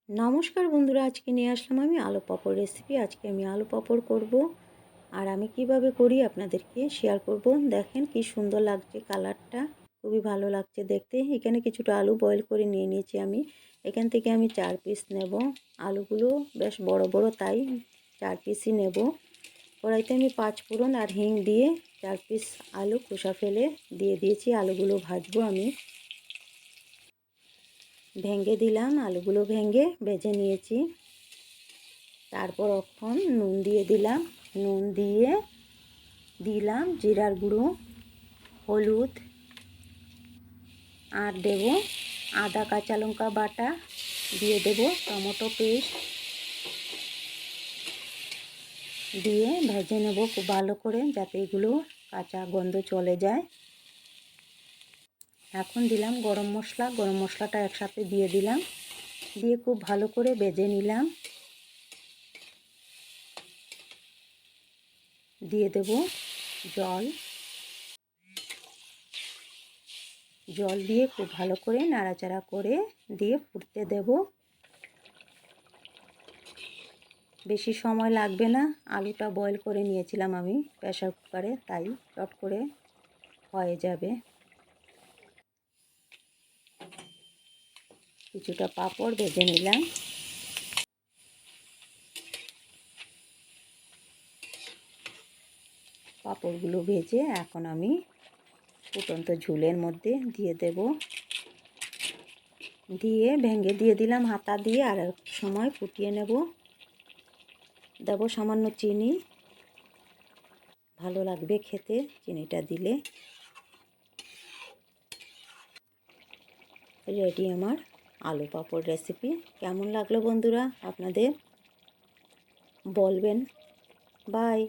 নমস্কার বন্ধুরা, আজকে নিয়ে আসলাম আমি আলু পাঁপড় রেসিপি। আজকে আমি আলু পাঁপড় করব, আর আমি কিভাবে করি আপনাদেরকে শেয়ার করব। দেখেন কি সুন্দর লাগছে, কালারটা খুবই ভালো লাগছে দেখতে। এখানে কিছুটা আলু বয়েল করে নিয়ে নিয়েছি আমি। এখান থেকে আমি 4 পিস নেব। আলুগুলো বেশ বড় বড়, তাই 4 পিসই নেব। কড়াইতে আমি 5 ফোড়ন আর হিং দিয়ে 4 পিস আলু খোসা ফেলে দিয়ে দিয়েছি। আলুগুলো ভাজবো আমি। ভেঙে দিলাম, আলুগুলো ভেঙে ভেজে নিয়েছি। তারপর এখন নুন দিয়ে দিলাম। নুন দিয়ে দিলাম জিরার গুঁড়ো, হলুদ, আর দেব আদা কাঁচা লঙ্কা বাটা, দিয়ে দেব টমেটো পেস্ট, দিয়ে ভেজে নেব খুব ভালো করে, যাতে এগুলো কাঁচা গন্ধ চলে যায়। এখন দিলাম গরম মশলা। গরম মশলাটা একসাথে দিয়ে দিলাম, দিয়ে খুব ভালো করে ভেজে নিলাম। দিয়ে দেব জল। জল দিয়ে খুব ভালো করে নাড়াচাড়া করে দিয়ে ফুটতে দেব। বেশি সময় লাগবে না, আলুটা বয়েল করে নিয়েছিলাম আমি প্রেসার কুকারে, তাই চট করে হয়ে যাবে। কিছুটা পাঁপড় ভেজে নিলাম। পাঁপড়গুলো ভেজে এখন আমি ফুটন্ত ঝোলের মধ্যে দিয়ে দেব। দিয়ে ভেঙে দিয়ে দিলাম হাতা দিয়ে, আর এক সময় ফুটিয়ে নেব। দেব সামান্য চিনি, ভালো লাগবে খেতে চিনিটা দিলে। রেডি আমার আলু পাঁপড় রেসিপি। কেমন লাগলো বন্ধুরা আপনাদের বলবেন। বাই।